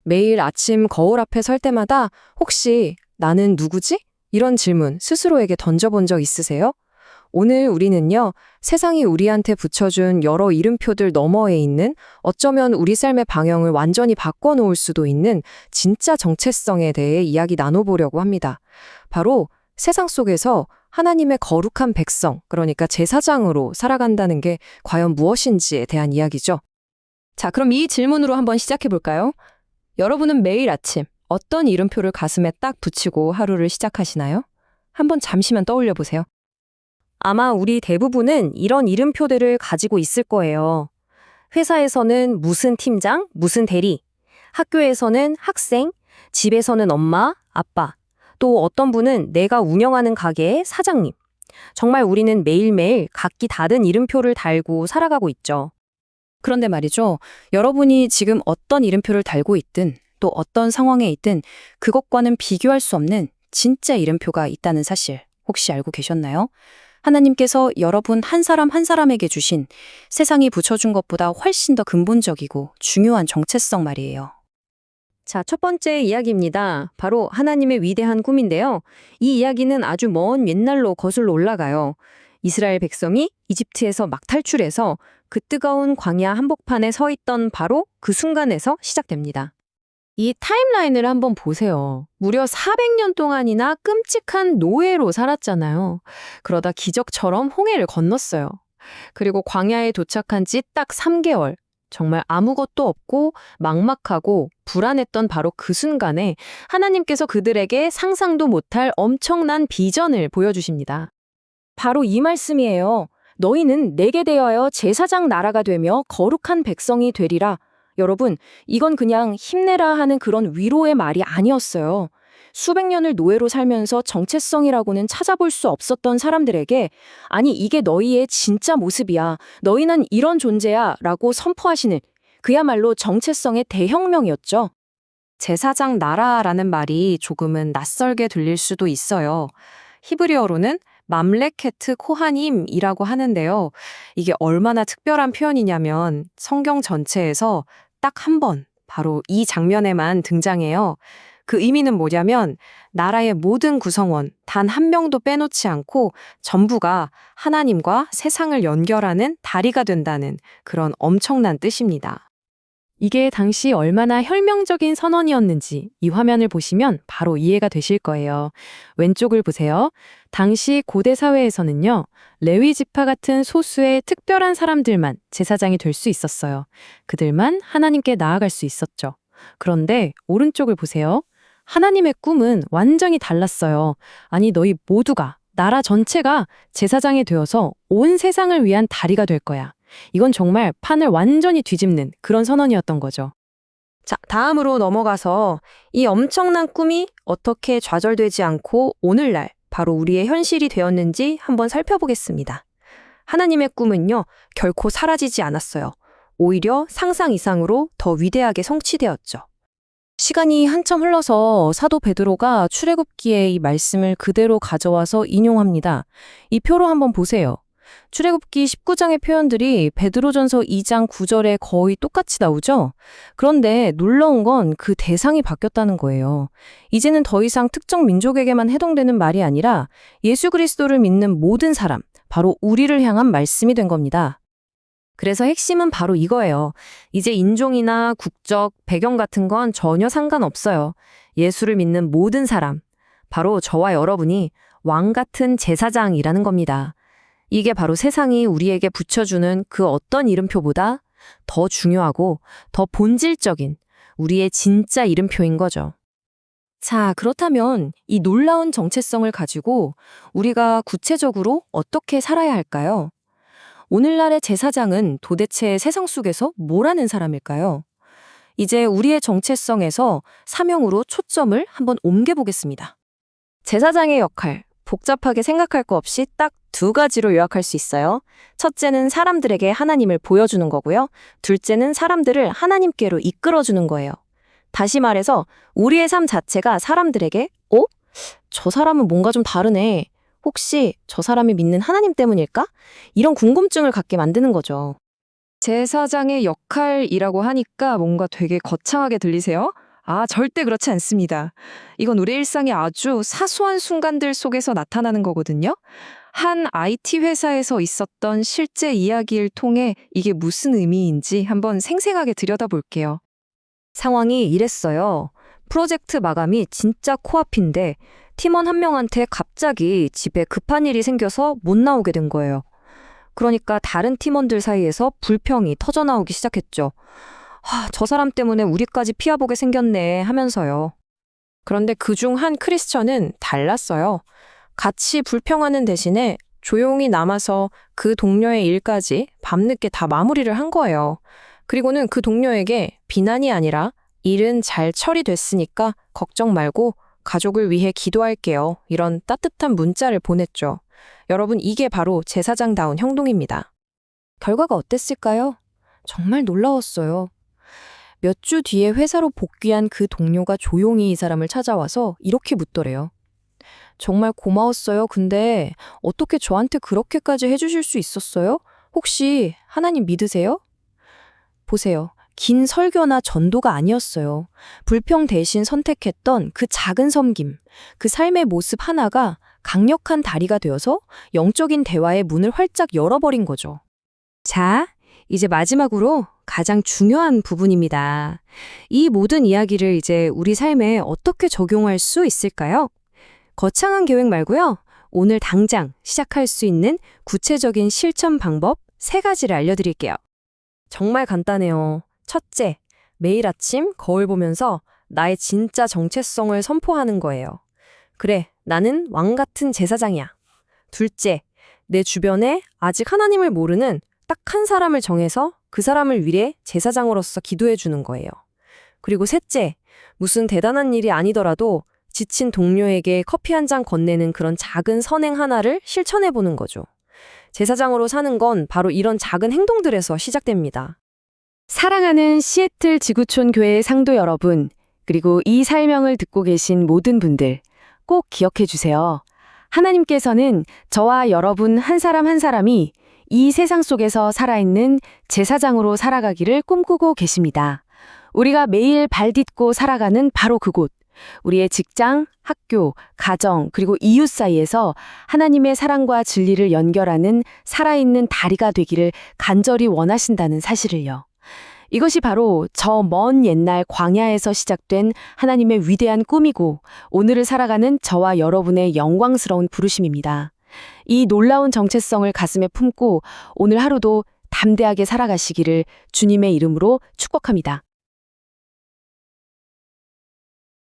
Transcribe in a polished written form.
매일 아침 거울 앞에 설 때마다 혹시 나는 누구지? 이런 질문 스스로에게 던져본 적 있으세요? 오늘 우리는요, 세상이 우리한테 붙여준 여러 이름표들 너머에 있는 어쩌면 우리 삶의 방향을 완전히 바꿔놓을 수도 있는 진짜 정체성에 대해 이야기 나눠보려고 합니다. 바로 세상 속에서 하나님의 거룩한 백성, 그러니까 제사장으로 살아간다는 게 과연 무엇인지에 대한 이야기죠. 자, 그럼 이 질문으로 한번 시작해 볼까요? 여러분은 매일 아침 어떤 이름표를 가슴에 딱 붙이고 하루를 시작하시나요? 한번 잠시만 떠올려 보세요. 아마 우리 대부분은 이런 이름표들을 가지고 있을 거예요. 회사에서는 무슨 팀장, 무슨 대리, 학교에서는 학생, 집에서는 엄마, 아빠, 또 어떤 분은 내가 운영하는 가게의 사장님. 정말 우리는 매일매일 각기 다른 이름표를 달고 살아가고 있죠. 그런데 말이죠. 여러분이 지금 어떤 이름표를 달고 있든 또 어떤 상황에 있든 그것과는 비교할 수 없는 진짜 이름표가 있다는 사실 혹시 알고 계셨나요? 하나님께서 여러분 한 사람 한 사람에게 주신 세상이 붙여준 것보다 훨씬 더 근본적이고 중요한 정체성 말이에요. 자, 첫 번째 이야기입니다. 바로 하나님의 위대한 꿈인데요. 이 이야기는 아주 먼 옛날로 거슬러 올라가요. 이스라엘 백성이 이집트에서 막 탈출해서 그 뜨거운 광야 한복판에 서 있던 바로 그 순간에서 시작됩니다. 이 타임라인을 한번 보세요. 무려 400년 동안이나 끔찍한 노예로 살았잖아요. 그러다 기적처럼 홍해를 건넜어요. 그리고 광야에 도착한 지 딱 3개월. 정말 아무것도 없고 막막하고 불안했던 바로 그 순간에 하나님께서 그들에게 상상도 못할 엄청난 비전을 보여주십니다. 바로 이 말씀이에요. 너희는 내게 대하여 제사장 나라가 되며 거룩한 백성이 되리라. 여러분, 이건 그냥 힘내라 하는 그런 위로의 말이 아니었어요. 수백 년을 노예로 살면서 정체성이라고는 찾아볼 수 없었던 사람들에게 아니 이게 너희의 진짜 모습이야. 너희는 이런 존재야 라고 선포하시는 그야말로 정체성의 대혁명이었죠. 제사장 나라라는 말이 조금은 낯설게 들릴 수도 있어요. 히브리어로는 맘레케트 코하님이라고 하는데요. 이게 얼마나 특별한 표현이냐면 성경 전체에서 딱 한 번, 바로 이 장면에만 등장해요. 그 의미는 뭐냐면 나라의 모든 구성원 단 한 명도 빼놓지 않고 전부가 하나님과 세상을 연결하는 다리가 된다는 그런 엄청난 뜻입니다. 이게 당시 얼마나 혈명적인 선언이었는지 이 화면을 보시면 바로 이해가 되실 거예요. 왼쪽을 보세요. 당시 고대 사회에서는요, 레위 지파 같은 소수의 특별한 사람들만 제사장이 될 수 있었어요. 그들만 하나님께 나아갈 수 있었죠. 그런데 오른쪽을 보세요. 하나님의 꿈은 완전히 달랐어요. 아니, 너희 모두가, 나라 전체가 제사장이 되어서 온 세상을 위한 다리가 될 거야. 이건 정말 판을 완전히 뒤집는 그런 선언이었던 거죠. 자, 다음으로 넘어가서 이 엄청난 꿈이 어떻게 좌절되지 않고 오늘날 바로 우리의 현실이 되었는지 한번 살펴보겠습니다. 하나님의 꿈은요, 결코 사라지지 않았어요. 오히려 상상 이상으로 더 위대하게 성취되었죠. 시간이 한참 흘러서 사도 베드로가 출애굽기에 이 말씀을 그대로 가져와서 인용합니다. 이 표로 한번 보세요. 출애굽기 19장의 표현들이 베드로전서 2장 9절에 거의 똑같이 나오죠? 그런데 놀라운 건 그 대상이 바뀌었다는 거예요. 이제는 더 이상 특정 민족에게만 해당되는 말이 아니라 예수 그리스도를 믿는 모든 사람, 바로 우리를 향한 말씀이 된 겁니다. 그래서 핵심은 바로 이거예요. 이제 인종이나 국적, 배경 같은 건 전혀 상관없어요. 예수를 믿는 모든 사람, 바로 저와 여러분이 왕 같은 제사장이라는 겁니다. 이게 바로 세상이 우리에게 붙여주는 그 어떤 이름표보다 더 중요하고 더 본질적인 우리의 진짜 이름표인 거죠. 자, 그렇다면 이 놀라운 정체성을 가지고 우리가 구체적으로 어떻게 살아야 할까요? 오늘날의 제사장은 도대체 세상 속에서 뭐라는 사람일까요? 이제 우리의 정체성에서 사명으로 초점을 한번 옮겨보겠습니다. 제사장의 역할, 복잡하게 생각할 거 없이 딱 2가지로 요약할 수 있어요. 첫째는 사람들에게 하나님을 보여주는 거고요. 둘째는 사람들을 하나님께로 이끌어주는 거예요. 다시 말해서 우리의 삶 자체가 사람들에게 저 사람은 뭔가 좀 다르네. 혹시 저 사람이 믿는 하나님 때문일까? 이런 궁금증을 갖게 만드는 거죠. 제사장의 역할이라고 하니까 뭔가 되게 거창하게 들리세요? 절대 그렇지 않습니다. 이건 우리 일상의 아주 사소한 순간들 속에서 나타나는 거거든요. 한 IT 회사에서 있었던 실제 이야기를 통해 이게 무슨 의미인지 한번 생생하게 들여다볼게요. 상황이 이랬어요. 프로젝트 마감이 진짜 코앞인데 팀원 한 명한테 갑자기 집에 급한 일이 생겨서 못 나오게 된 거예요. 그러니까 다른 팀원들 사이에서 불평이 터져나오기 시작했죠. 저 사람 때문에 우리까지 피해보게 생겼네 하면서요. 그런데 그중 한 크리스천은 달랐어요. 같이 불평하는 대신에 조용히 남아서 그 동료의 일까지 밤늦게 다 마무리를 한 거예요. 그리고는 그 동료에게 비난이 아니라 일은 잘 처리됐으니까 걱정 말고 가족을 위해 기도할게요. 이런 따뜻한 문자를 보냈죠. 여러분, 이게 바로 제사장다운 행동입니다. 결과가 어땠을까요? 정말 놀라웠어요. 몇 주 뒤에 회사로 복귀한 그 동료가 조용히 이 사람을 찾아와서 이렇게 묻더래요. 정말 고마웠어요. 근데 어떻게 저한테 그렇게까지 해주실 수 있었어요? 혹시 하나님 믿으세요? 보세요. 긴 설교나 전도가 아니었어요. 불평 대신 선택했던 그 작은 섬김, 그 삶의 모습 하나가 강력한 다리가 되어서 영적인 대화의 문을 활짝 열어버린 거죠. 자, 이제 마지막으로 가장 중요한 부분입니다. 이 모든 이야기를 이제 우리 삶에 어떻게 적용할 수 있을까요? 거창한 계획 말고요. 오늘 당장 시작할 수 있는 구체적인 실천 방법 3가지를 알려드릴게요. 정말 간단해요. 첫째, 매일 아침 거울 보면서 나의 진짜 정체성을 선포하는 거예요. 그래, 나는 왕 같은 제사장이야. 둘째, 내 주변에 아직 하나님을 모르는 딱 한 사람을 정해서 그 사람을 위해 제사장으로서 기도해 주는 거예요. 그리고 셋째, 무슨 대단한 일이 아니더라도 지친 동료에게 커피 한 잔 건네는 그런 작은 선행 하나를 실천해 보는 거죠. 제사장으로 사는 건 바로 이런 작은 행동들에서 시작됩니다. 사랑하는 시애틀 지구촌 교회의 상도 여러분, 그리고 이 설명을 듣고 계신 모든 분들, 꼭 기억해 주세요. 하나님께서는 저와 여러분 한 사람 한 사람이 이 세상 속에서 살아있는 제사장으로 살아가기를 꿈꾸고 계십니다. 우리가 매일 발 딛고 살아가는 바로 그곳, 우리의 직장, 학교, 가정, 그리고 이웃 사이에서 하나님의 사랑과 진리를 연결하는 살아있는 다리가 되기를 간절히 원하신다는 사실을요. 이것이 바로 저 먼 옛날 광야에서 시작된 하나님의 위대한 꿈이고 오늘을 살아가는 저와 여러분의 영광스러운 부르심입니다. 이 놀라운 정체성을 가슴에 품고 오늘 하루도 담대하게 살아가시기를 주님의 이름으로 축복합니다.